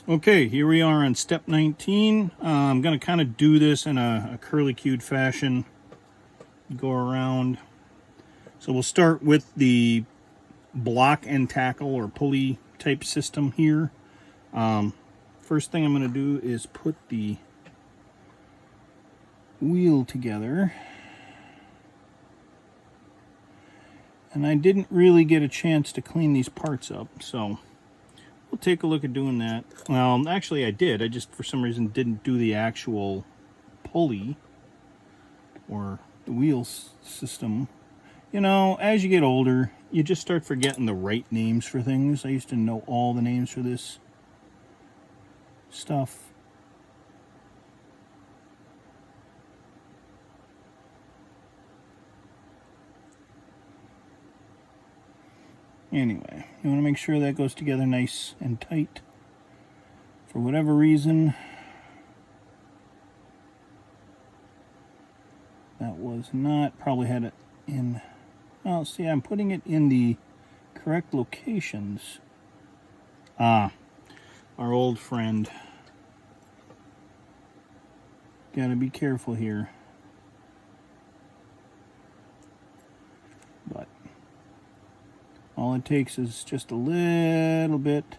Okay, here we are on step 19. I'm going to kind of do this in a curly-cued fashion. Go around. So we'll start with the block and tackle or pulley type system here. First thing I'm going to do is put the wheel together. And I didn't really get a chance to clean these parts up, so we'll take a look at doing that. Well, actually I did. I just, for some reason, didn't do the actual pulley or the wheel system. You know, as you get older, you just start forgetting the right names for things. I used to know all the names for this stuff. Anyway, you want to make sure that goes together nice and tight. For whatever reason, that was not, probably had it in, well, see, I'm putting it in the correct locations. Ah, our old friend. Gotta be careful here. But all it takes is just a little bit,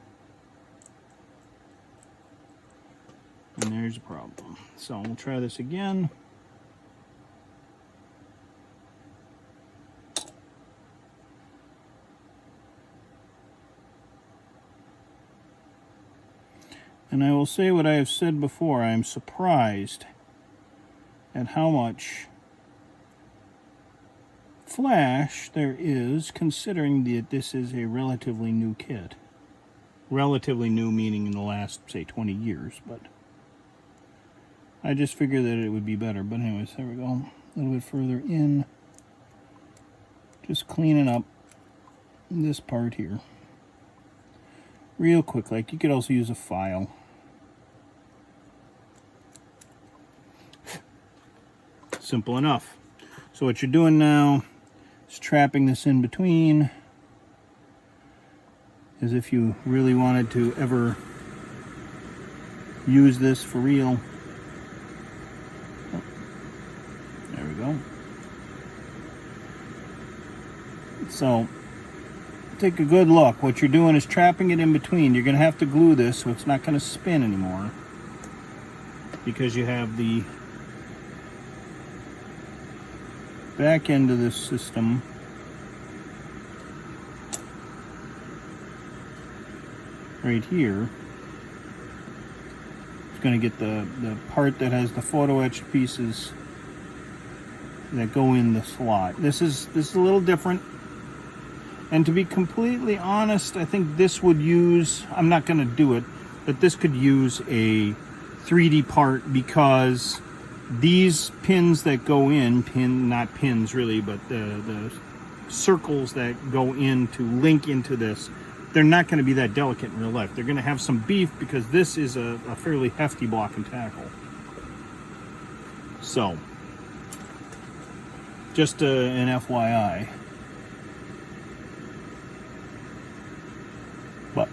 and there's a problem. So we'll try this again. And I will say what I have said before, I am surprised at how much flash there is, considering that this is a relatively new kit. Relatively new meaning in the last, say, 20 years, but I just figured that it would be better. But anyways, there we go. A little bit further in. Just cleaning up this part here. Real quick, like you could also use a file. Simple enough. So what you're doing now is trapping this in between, as if you really wanted to ever use this for real. Oh, there we go. So take a good look. What you're doing is trapping it in between. You're going to have to glue this so it's not going to spin anymore, because you have the back end of this system right here. It's going to get the part that has the photo etched pieces that go in the slot. This is a little different. And to be completely honest, I think this would use, I'm not going to do it, but this could use a 3D part, because these pins that go in, not pins really, but the circles that go in to link into this, they're not going to be that delicate in real life. They're going to have some beef, because this is a fairly hefty block and tackle. So, just an FYI. But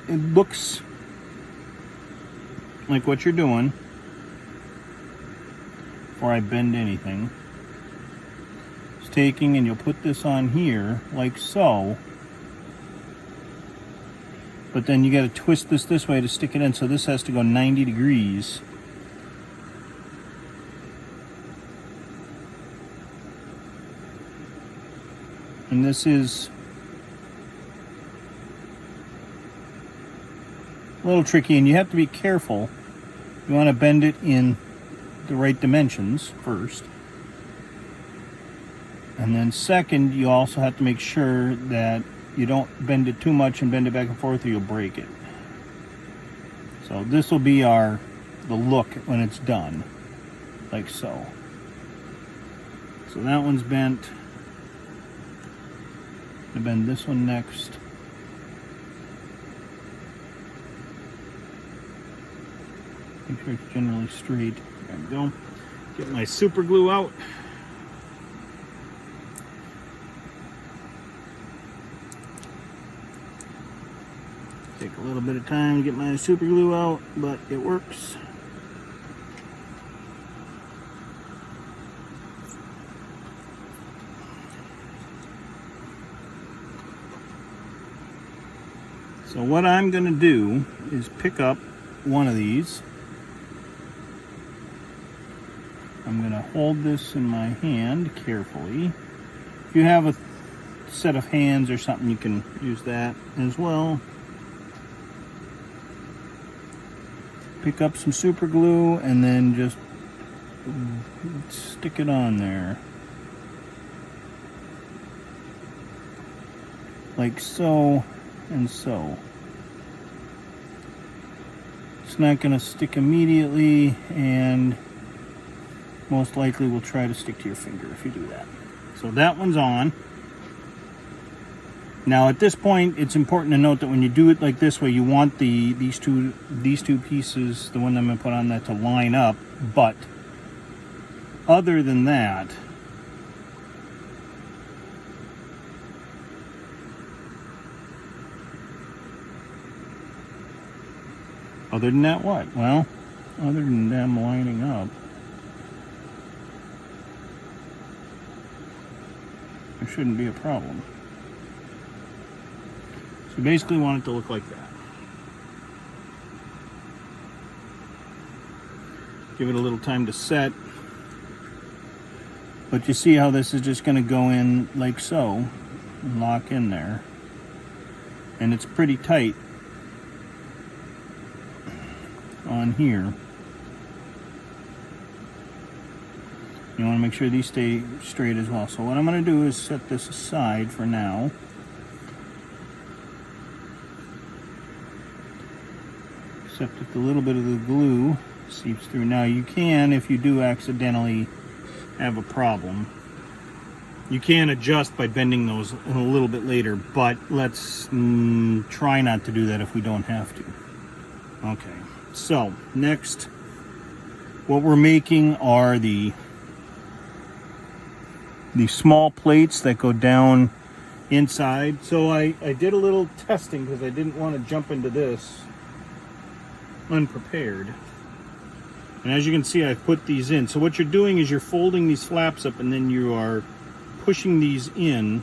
it looks like what you're doing, before I bend anything, is taking, and you'll put this on here like so, but then you got to twist this way to stick it in, so this has to go 90 degrees. And this is a little tricky, and you have to be careful. You want to bend it in the right dimensions first, and then second, you also have to make sure that you don't bend it too much and bend it back and forth, or you'll break it. So this will be the look when it's done, like so. So that one's bent. I'm gonna bend this one next. Make sure it's generally straight. There we go. Get my super glue out. Take Take a little bit of time to get my super glue out, but it works. So what I'm going to do is pick up one of these. I'm going to hold this in my hand carefully. If you have a set of hands or something, you can use that as well. Pick up some super glue and then just stick it on there. Like so and so. It's not going to stick immediately, and most likely will try to stick to your finger if you do that. So that one's on. Now at this point, it's important to note that when you do it like this way, you want these two pieces, the one I'm going to put on that, to line up. But other than that, what? Well, other than them lining up, there shouldn't be a problem. So basically you want it to look like that. Give it a little time to set. But you see how this is just going to go in like so and lock in there. And it's pretty tight on here. You want to make sure these stay straight as well. So what I'm going to do is set this aside for now. Except if a little bit of the glue seeps through. Now you can, if you do accidentally have a problem, you can adjust by bending those a little bit later, but let's try not to do that if we don't have to. Okay, so next, what we're making are the small plates that go down inside. So I did a little testing because I didn't want to jump into this unprepared. And as you can see, I've put these in. So what you're doing is you're folding these flaps up, and then you are pushing these in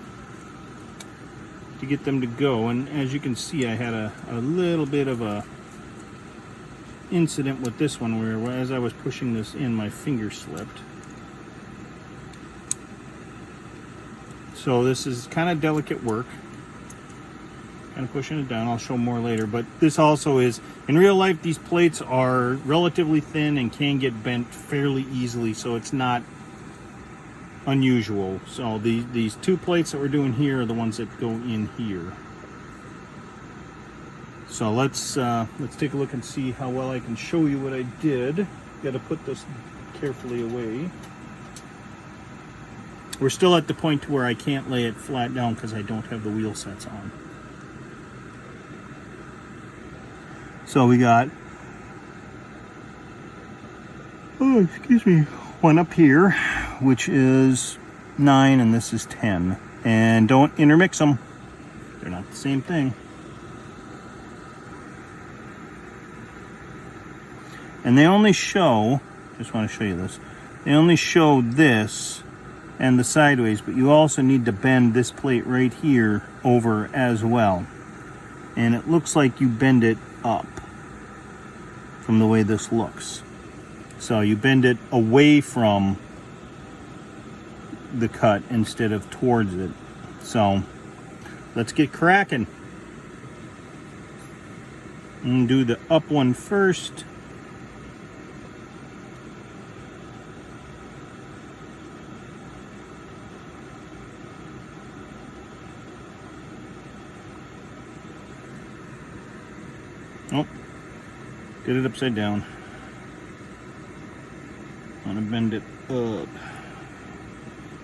to get them to go. And as you can see, I had a little bit of a incident with this one where as I was pushing this in, my finger slipped. So this is kind of delicate work. Kind of pushing it down. I'll show more later. But this also is, in real life, these plates are relatively thin and can get bent fairly easily, so it's not unusual. So these two plates that we're doing here are the ones that go in here. So let's take a look and see how well I can show you what I did. Got to put this carefully away. We're still at the point where I can't lay it flat down because I don't have the wheel sets on. So we got, one up here, which is 9, and this is 10. And don't intermix them. They're not the same thing. And they only show, just want to show you this, they only show this and the sideways, but you also need to bend this plate right here over as well. And it looks like you bend it up from the way this looks. So you bend it away from the cut instead of towards it. So let's get cracking. And do the up one first. Oh, did it upside down. I want to bend it up.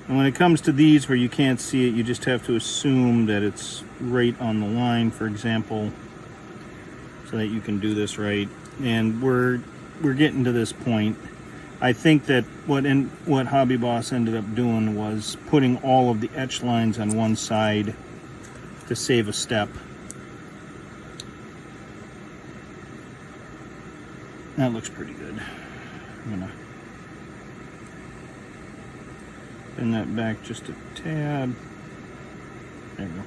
And when it comes to these where you can't see it, you just have to assume that it's right on the line, for example, so that you can do this right. And we're getting to this point. I think that what Hobby Boss ended up doing was putting all of the etch lines on one side to save a step. That looks pretty good. I'm gonna bend that back just a tad. There we go.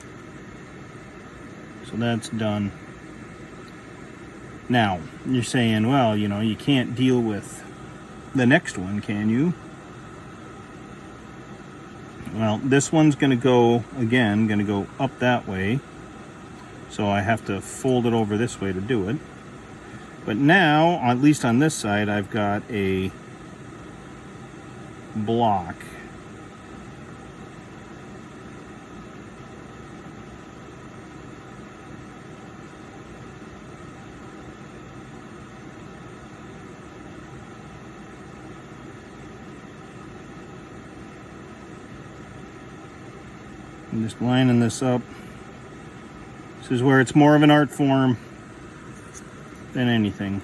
So that's done. Now, you're saying, well, you know, you can't deal with the next one, can you? Well, this one's going to go, again, going to go up that way. So I have to fold it over this way to do it. But now, at least on this side, I've got a block. I'm just lining this up. This is where it's more of an art form than anything.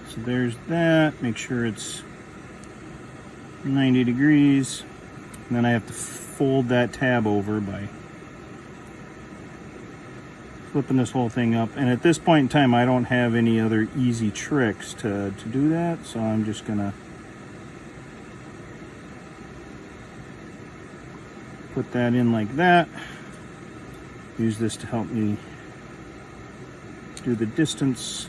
So there's that. Make sure it's 90 degrees. And then I have to fold that tab over by flipping this whole thing up. And at this point in time, I don't have any other easy tricks to do that. So I'm just gonna put that in like that. Use this to help me do the distance.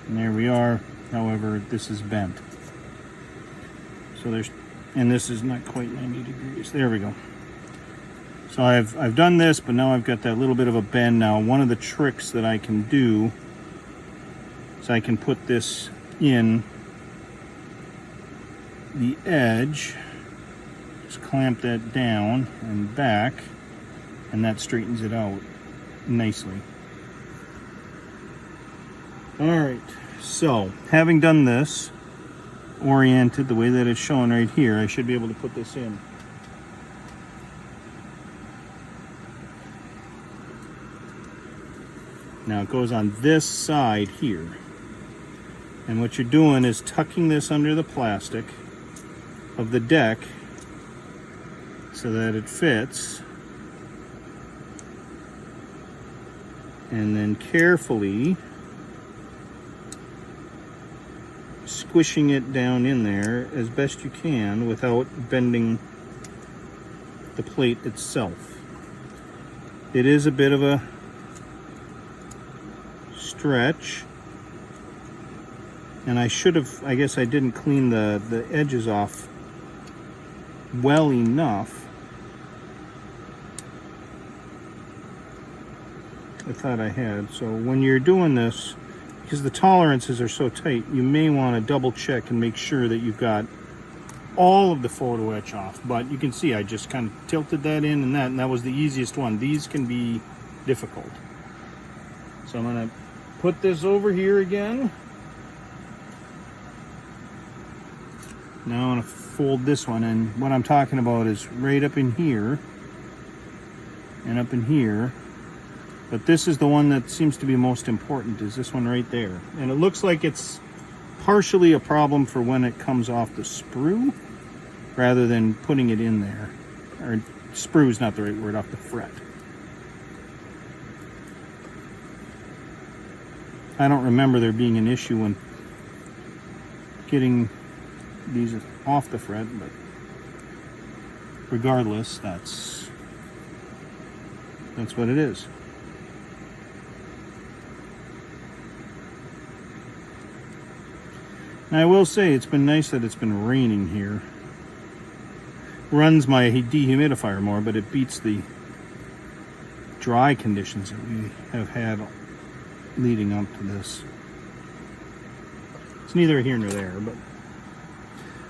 And there we are. However, this is bent. So there's, and this is not quite 90 degrees. There we go. So I've done this, but now I've got that little bit of a bend. Now, one of the tricks that I can do is I can put this in the edge, just clamp that down and back, and that straightens it out nicely. All right, so having done this, oriented the way that it's shown right here, I should be able to put this in. Now it goes on this side here, and what you're doing is tucking this under the plastic of the deck so that it fits, and then carefully squishing it down in there as best you can without bending the plate itself. It is a bit of a stretch, and I guess I didn't clean the edges off well enough. I thought I had. So when you're doing this, because the tolerances are so tight, you may want to double check and make sure that you've got all of the photo etch off. But you can see I just kind of tilted that in, and that was the easiest one. These can be difficult. So I'm going to put this over here again. Now I'm going to fold this one, and what I'm talking about is right up in here and up in here. But this is the one that seems to be most important, is this one right there. And it looks like it's partially a problem for when it comes off the sprue rather than putting it in there. Or sprue is not the right word, off the fret. I don't remember there being an issue when getting these off the fret, but regardless, that's what it is. Now I will say it's been nice that it's been raining here. Runs my dehumidifier more, but it beats the dry conditions that we have had leading up to this. It's neither here nor there, but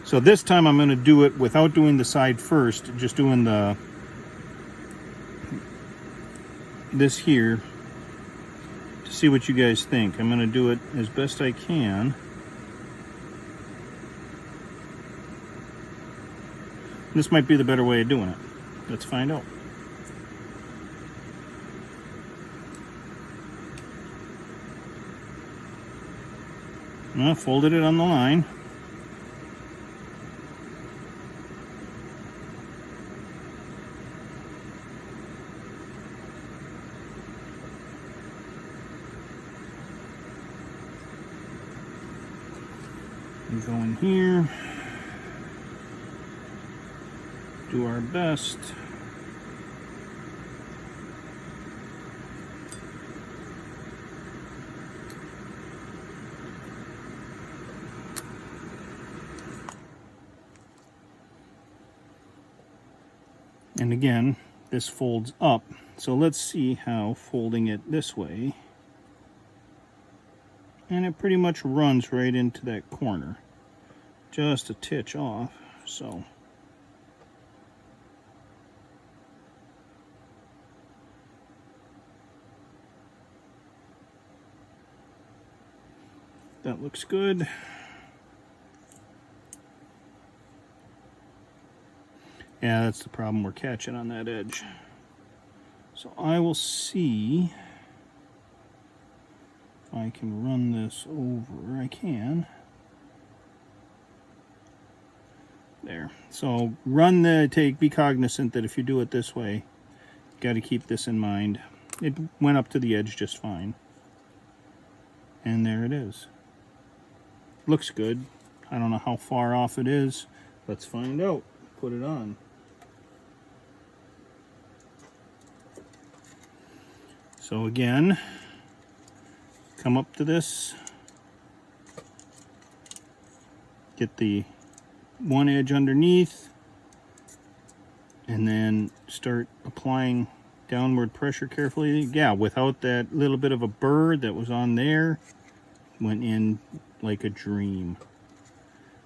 so this time I'm going to do it without doing the side first, just doing this here to see what you guys think. I'm going to do it as best I can. This might be the better way of doing it. Let's find out. Well, folded it on the line. We go in here, do our best. And again, this folds up. So let's see how folding it this way. And it pretty much runs right into that corner. Just a titch off, so. That looks good. Yeah, that's the problem we're catching on that edge. So I will see if I can run this over. I can. There. So be cognizant that if you do it this way, you got to keep this in mind. It went up to the edge just fine. And there it is. Looks good. I don't know how far off it is. Let's find out. Put it on. So again, come up to this, get the one edge underneath, and then start applying downward pressure carefully. Yeah, without that little bit of a burr that was on there, went in like a dream.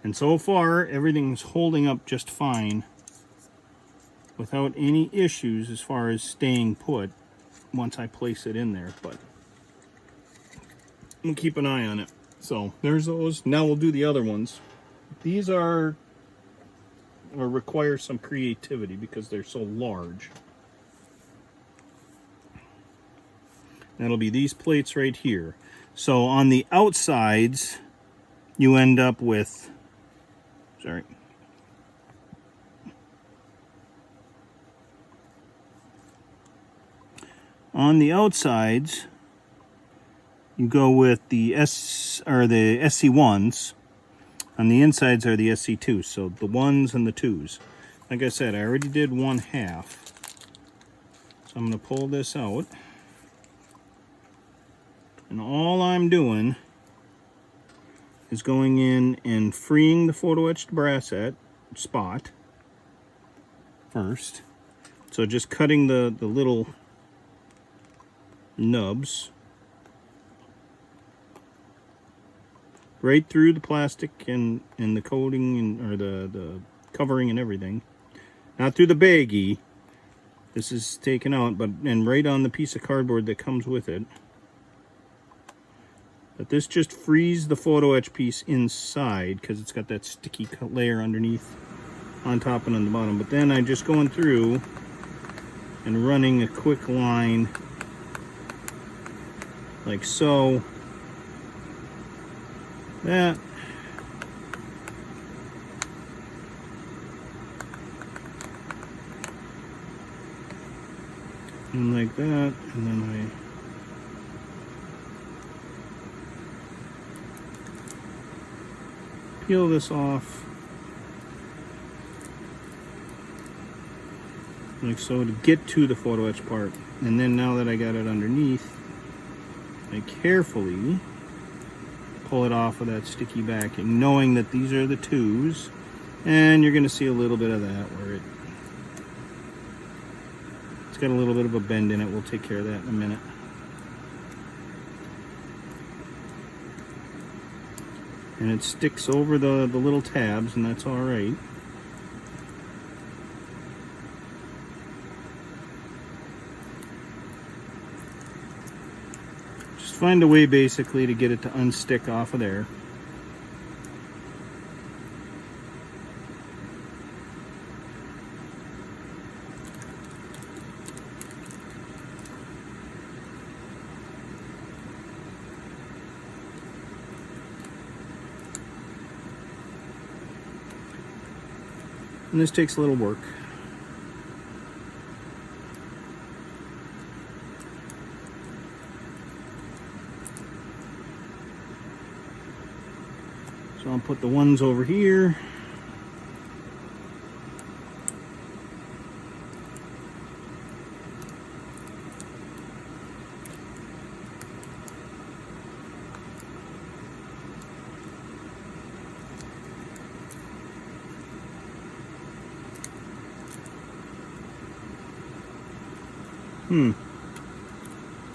And so far, everything's holding up just fine without any issues as far as staying put once I place it in there, but we'll keep an eye on it. So there's those. Now we'll do the other ones. These require some creativity because they're so large. That'll be these plates right here. So on the outsides, you end up with, on the outsides, you go with the SC1s. On the insides are the SC2s, so the 1s and the 2s. Like I said, I already did 1/2. So I'm going to pull this out. And all I'm doing is going in and freeing the photo etched brass spot first. So just cutting the little nubs right through the plastic and the coating or the covering and everything. Not through the baggie. This is taken out, and right on the piece of cardboard that comes with it. But this just frees the photo etch piece inside because it's got that sticky layer underneath, on top and on the bottom. But then I'm just going through and running a quick line like so. That. And like that, and then I peel this off like so to get to the photo etch part. And then now that I got it underneath, I carefully pull it off of that sticky backing, knowing that these are the 2s, and you're going to see a little bit of that where it's got a little bit of a bend in it. We'll take care of that in a minute. And it sticks over the little tabs, and that's all right. Just find a way basically to get it to unstick off of there. And this takes a little work. So I'll put the ones over here.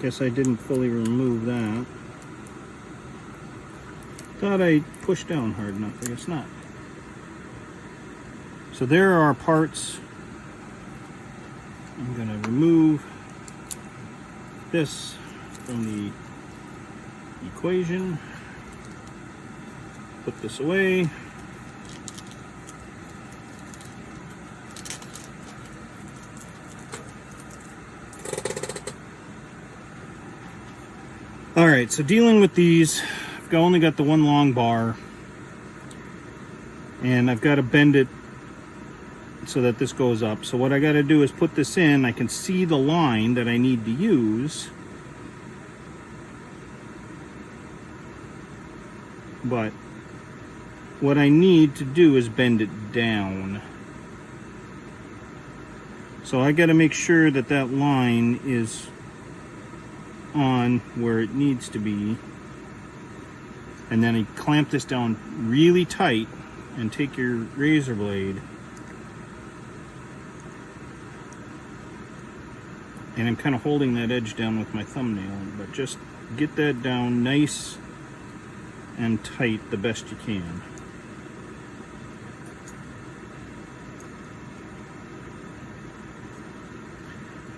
Guess I didn't fully remove that. Thought I pushed down hard enough, I guess not. So there are parts. I'm going to remove this from the equation. Put this away. Alright, so dealing with these, I've only got the one long bar, and I've got to bend it so that this goes up. So what I got to do is put this in. I can see the line that I need to use, but what I need to do is bend it down. So I got to make sure that that line is on where it needs to be, and then I clamp this down really tight and take your razor blade, and I'm kind of holding that edge down with my thumbnail, but just get that down nice and tight the best you can.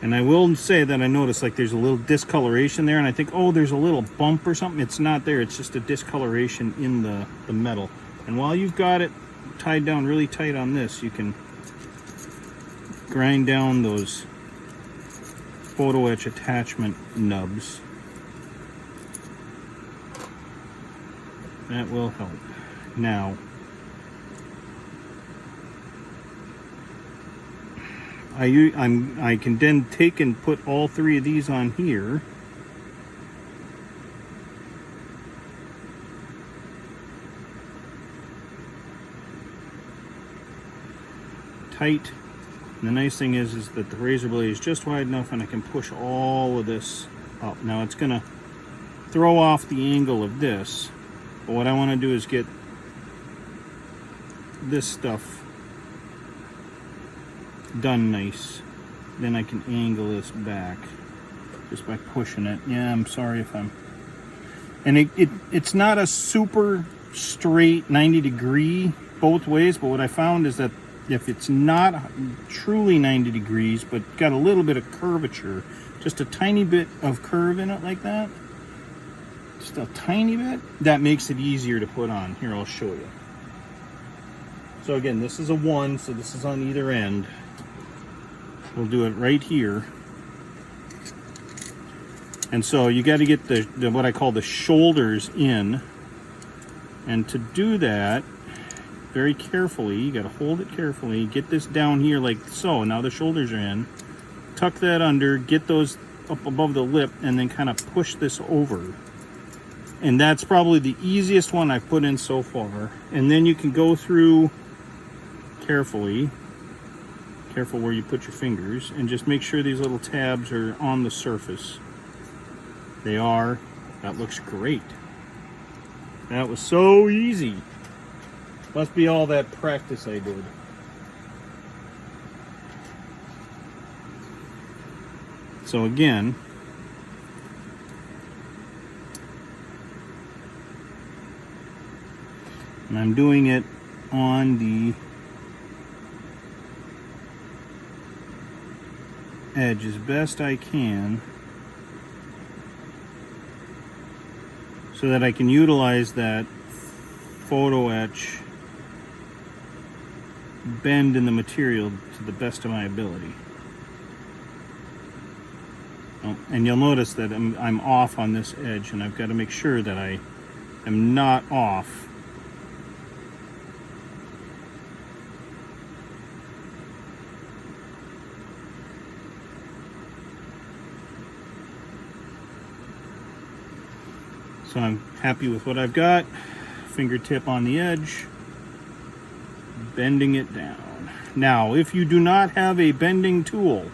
And I will say that I noticed like there's a little discoloration there, and I think, oh, there's a little bump or something. It's not there, it's just a discoloration in the metal. And while you've got it tied down really tight on this, you can grind down those photo etch attachment nubs. That will help. Now, I can then take and put all three of these on here. Tight. And the nice thing is that the razor blade is just wide enough, and I can push all of this up. Now it's gonna throw off the angle of this, but what I want to do is get this stuff done nice. Then I can angle this back just by pushing it. Yeah, I'm sorry if I'm... And it's not a super straight 90 degree both ways, but what I found is that if it's not truly 90 degrees, but got a little bit of curvature, just a tiny bit of curve in it like that, just a tiny bit, that makes it easier to put on. Here, I'll show you. So again, this is a 1, so this is on either end. We'll do it right here. And so you got to get the what I call the shoulders in. And to do that, very carefully, you got to hold it carefully, get this down here like so. Now the shoulders are in. Tuck that under, get those up above the lip, and then kind of push this over. And that's probably the easiest one I've put in so far. And then you can go through carefully. Careful where you put your fingers, and just make sure these little tabs are on the surface. They are. That looks great. That was so easy. Must be all that practice I did. So again, and I'm doing it on the edge as best I can so that I can utilize that photo etch bend in the material to the best of my ability. Oh, and you'll notice that I'm off on this edge, and I've got to make sure that I am not off. So I'm happy with what I've got. fingertip on the edge, bending it down. Now, if you do not have a bending tool,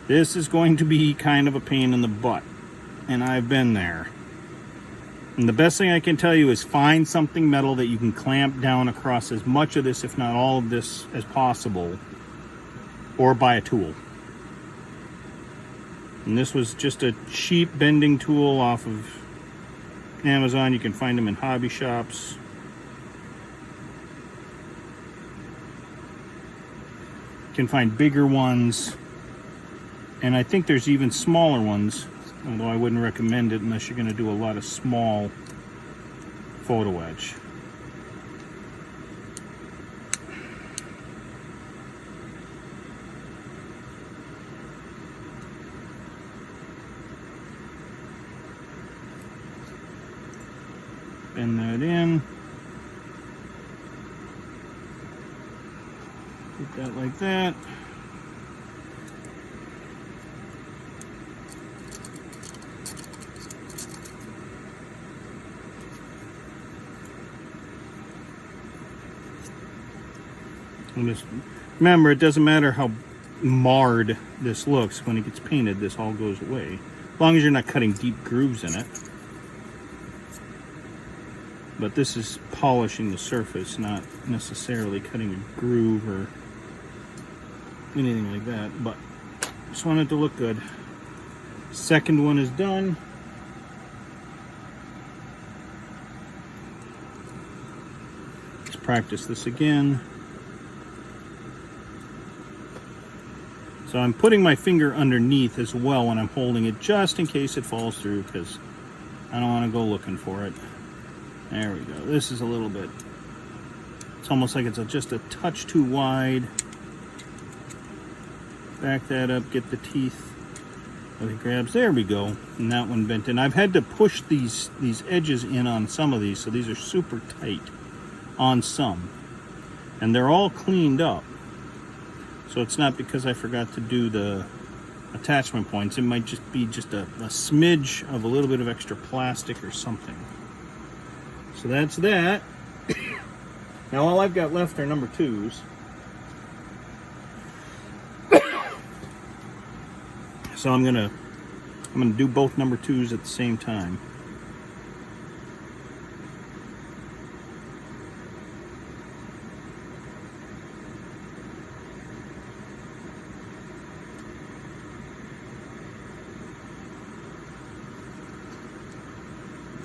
this is going to be kind of a pain in the butt, and I've been there. And the best thing I can tell you is find something metal that you can clamp down across as much of this, if not all of this, as possible, or buy a tool. And this was just a cheap bending tool off of Amazon. You can find them in hobby shops. You can find bigger ones, and I think there's even smaller ones, although I wouldn't recommend it unless you're going to do a lot of small photo etch. Bend that in. Put that like that. And just remember, it doesn't matter how marred this looks. When it gets painted, this all goes away. As long as you're not cutting deep grooves in it. But this is polishing the surface, not necessarily cutting a groove or anything like that. But just want it to look good. Second one is done. Let's practice this again. So I'm putting my finger underneath as well when I'm holding it, just in case it falls through, because I don't want to go looking for it. There we go. This is a little bit, it's almost like it's just a touch too wide. Back that up, get the teeth with the grabs. There we go. And that one bent in. I've had to push these edges in on some of these, so these are super tight on some. And they're all cleaned up. So it's not because I forgot to do the attachment points. It might just be just a smidge of a little bit of extra plastic or something. So that's that. Now all I've got left are number 2s. So I'm gonna do both number 2s at the same time.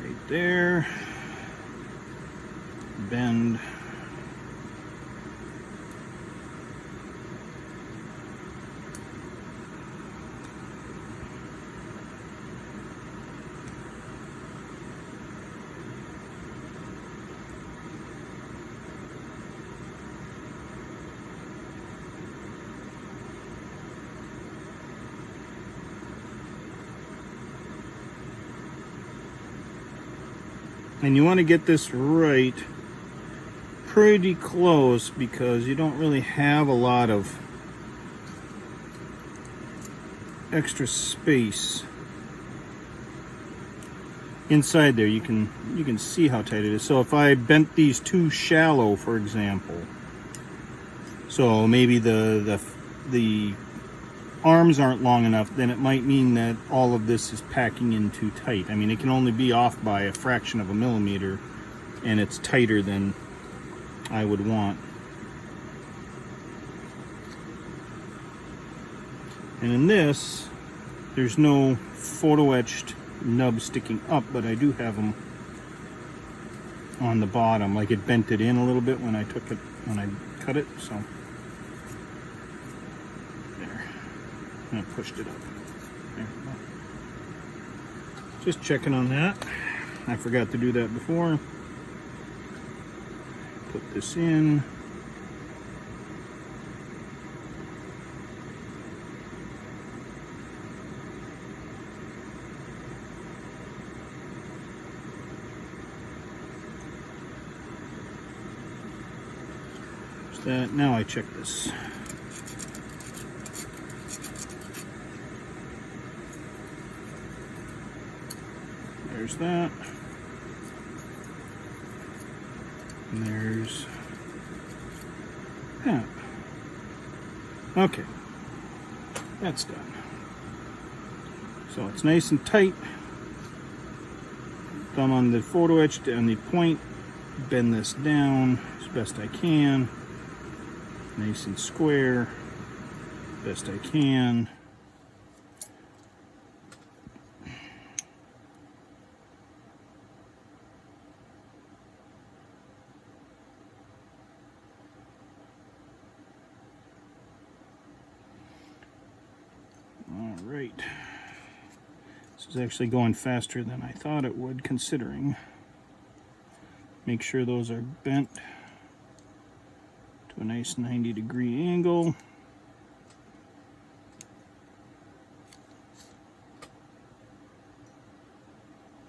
Right there. Bend. And you want to get this right pretty close, because you don't really have a lot of extra space inside there. You can see how tight it is. So if I bent these too shallow, for example, so maybe the arms aren't long enough, then it might mean that all of this is packing in too tight. I mean, it can only be off by a fraction of a millimeter, and it's tighter than I would want. And in this, there's no photo etched nub sticking up, but I do have them on the bottom. Like, it bent it in a little bit when I cut it, so there. And I pushed it up. There we go. Just checking on that. I forgot to do that before. Put this in. There's that. Now I check this. There's that. And there's that. Okay, that's done. So it's nice and tight. Done on the photo etch on the point. Bend this down as best I can. Nice and square, best I can. All right. This is actually going faster than I thought it would, considering. Make sure those are bent to a nice 90-degree angle.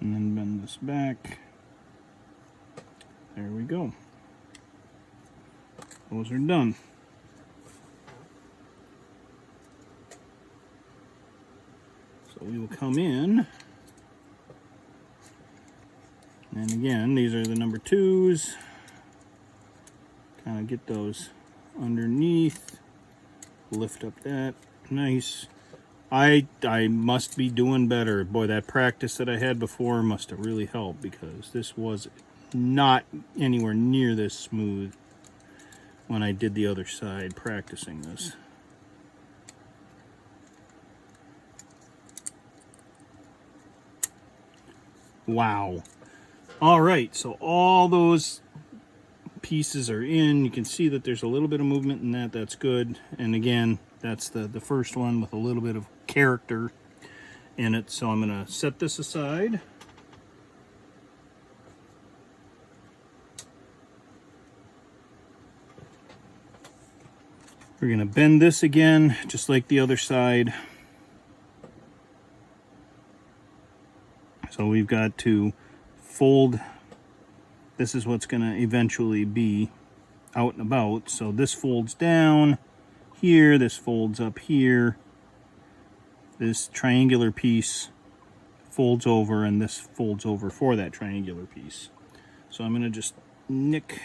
And then bend this back. There we go. Those are done. So we will come in. And again, these are the number 2s. Kind of get those underneath. Lift up that. Nice. I must be doing better. Boy, that practice that I had before must have really helped, because this was not anywhere near this smooth when I did the other side practicing this. Wow. All right, so all those pieces are in. You can see that there's a little bit of movement in that. That's good. And again, that's the first one with a little bit of character in it. So I'm going to set this aside. We're going to bend this again, just like the other side. So we've got to fold. This is what's going to eventually be out and about. So this folds down here, this folds up here. This triangular piece folds over, and this folds over for that triangular piece. So I'm going to just nick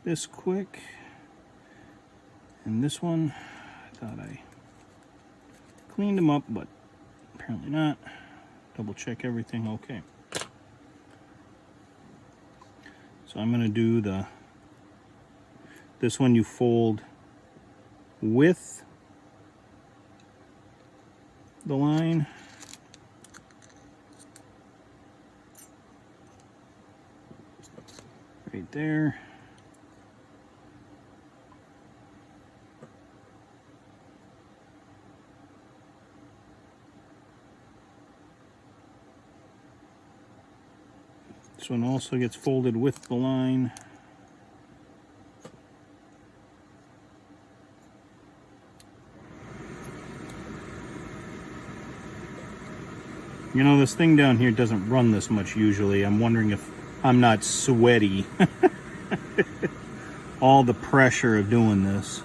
this quick. And this one, I thought I cleaned them up, but apparently not. Double check everything okay. So I'm going to do this one you fold with the line. Right there. This one also gets folded with the line. You know, this thing down here doesn't run this much usually. I'm wondering if I'm not sweaty. All the pressure of doing this.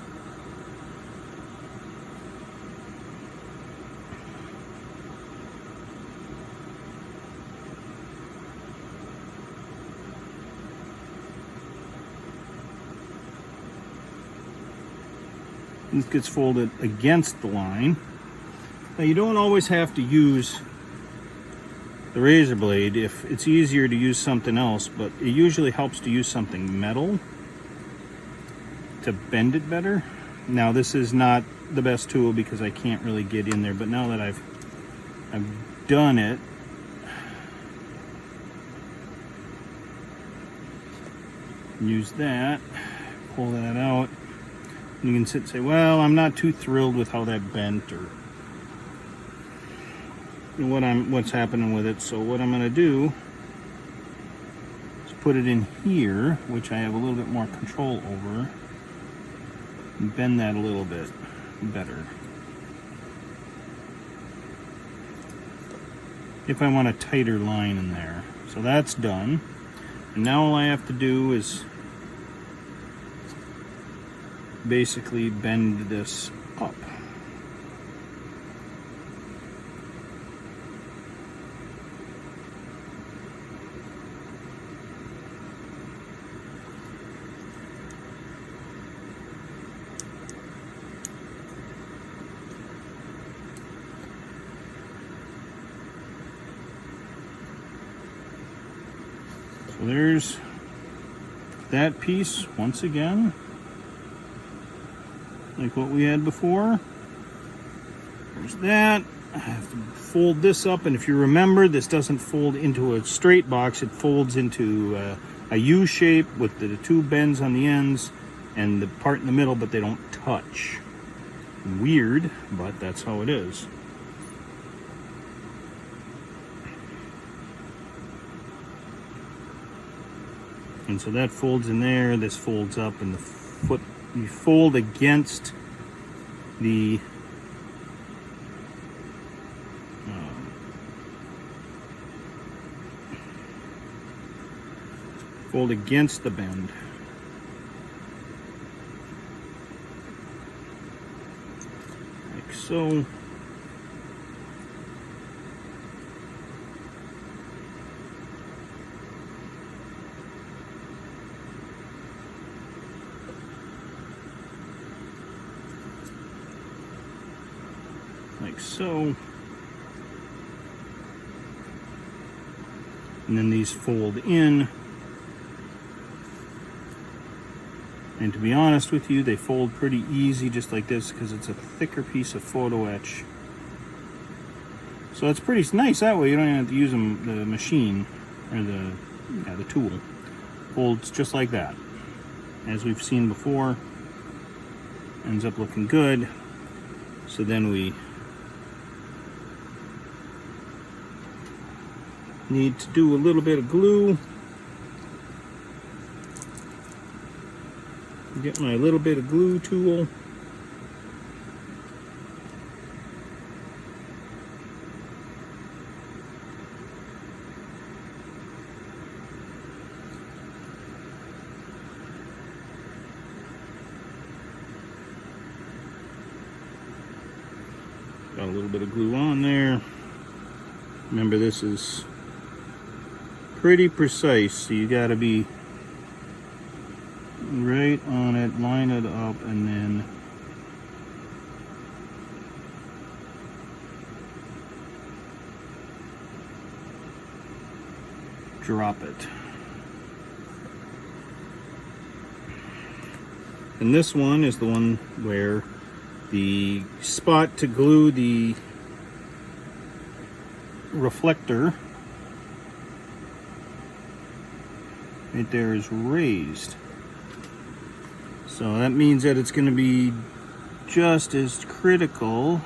This gets folded against the line. Now, you don't always have to use the razor blade if it's easier to use something else, but it usually helps to use something metal to bend it better. Now, this is not the best tool because I can't really get in there, but now that I've done it, use that, pull that out. You can sit and say, well, I'm not too thrilled with how that bent or what's happening with it. So what I'm going to do is put it in here, which I have a little bit more control over, and bend that a little bit better. If I want a tighter line in there. So that's done. And now all I have to do is basically bend this up. So there's that piece once again, like what we had before. There's that. I have to fold this up, and if you remember, this doesn't fold into a straight box, it folds into a U shape with the two bends on the ends and the part in the middle, but they don't touch. Weird, but that's how it is. And so that folds in there, this folds up, and the foot, you fold against the bend. Like so. Like so. And then these fold in. And to be honest with you, they fold pretty easy just like this because it's a thicker piece of photo etch. So it's pretty nice that way. You don't even have to use the machine or the tool. Folds just like that. As we've seen before, ends up looking good. So then we need to do a little bit of glue. Get my little bit of glue tool. Got a little bit of glue on there. Remember, this is pretty precise, so you gotta be right on it, line it up, and then drop it. And this one is the one where the spot to glue the reflector right there is raised. So that means that it's going to be just as critical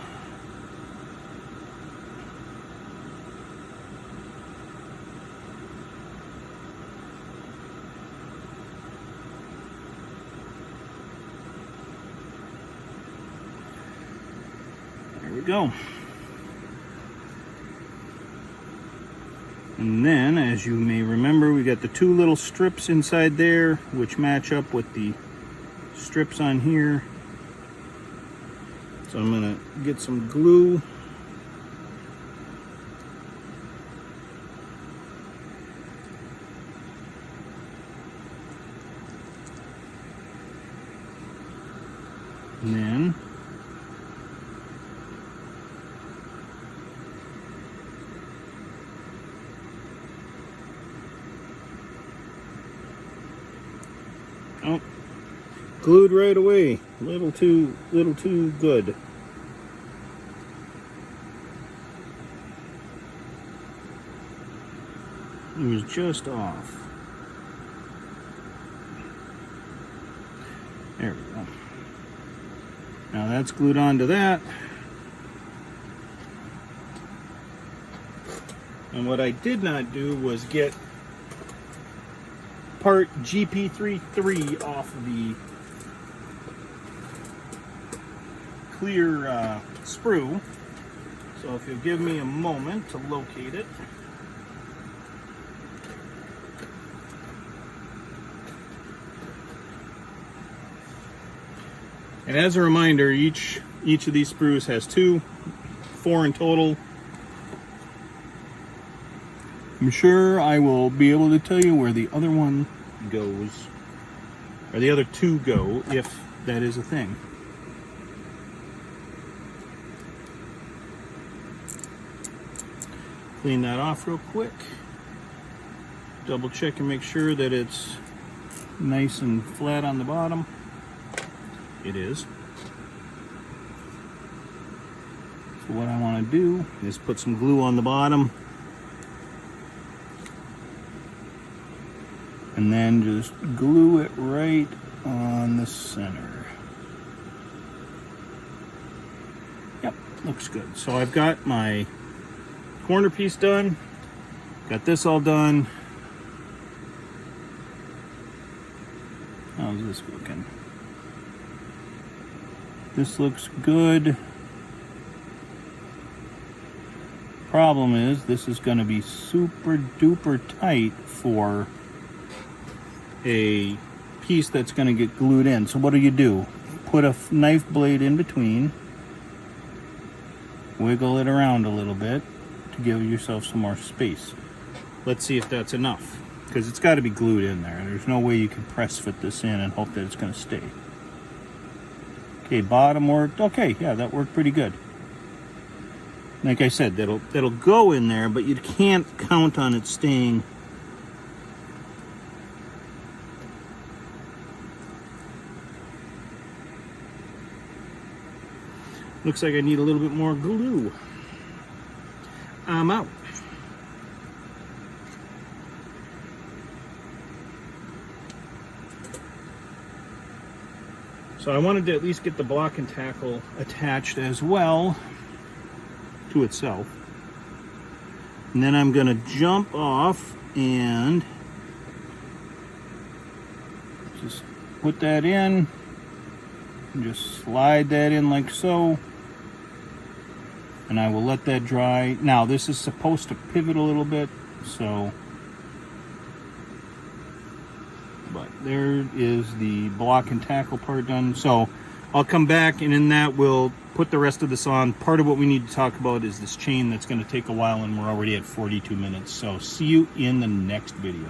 there we go. And then, as you may remember, we got the two little strips inside there which match up with the strips on here. So I'm gonna get some glue. And then oh, glued right away. Little too good. It was just off. There we go. Now that's glued onto that. And what I did not do was get part GP33 off of the clear sprue. So if you'll give me a moment to locate it. And as a reminder, each of these sprues has 4 in total. I'm sure I will be able to tell you where the other one goes, or the other 2 go, if that is a thing. Clean that off real quick. double check and make sure that it's nice and flat on the bottom. It is. So what I want to do is put some glue on the bottom and then just glue it right on the center. Yep, looks good. So I've got my corner piece done, got this all done. How's this looking? This looks good. Problem is, this is going to be super duper tight for a piece that's going to get glued in. So what do? Put a knife blade in between, wiggle it around a little bit to give yourself some more space. Let's see if that's enough, because it's got to be glued in there. There's no way you can press fit this in and hope that it's going to stay. Okay, bottom worked. Okay, yeah, that worked pretty good. Like I said, that'll go in there, but you can't count on it staying. Looks like I need a little bit more glue. I'm out. So I wanted to at least get the block and tackle attached as well to itself. And then I'm going to jump off and just put that in and just slide that in like so. And I will let that dry. Now this is supposed to pivot a little bit, so but there is the block and tackle part done. So I'll come back, and in that we'll put the rest of this on. Part of what we need to talk about is this chain that's going to take a while, and we're already at 42 minutes. So see you in the next video.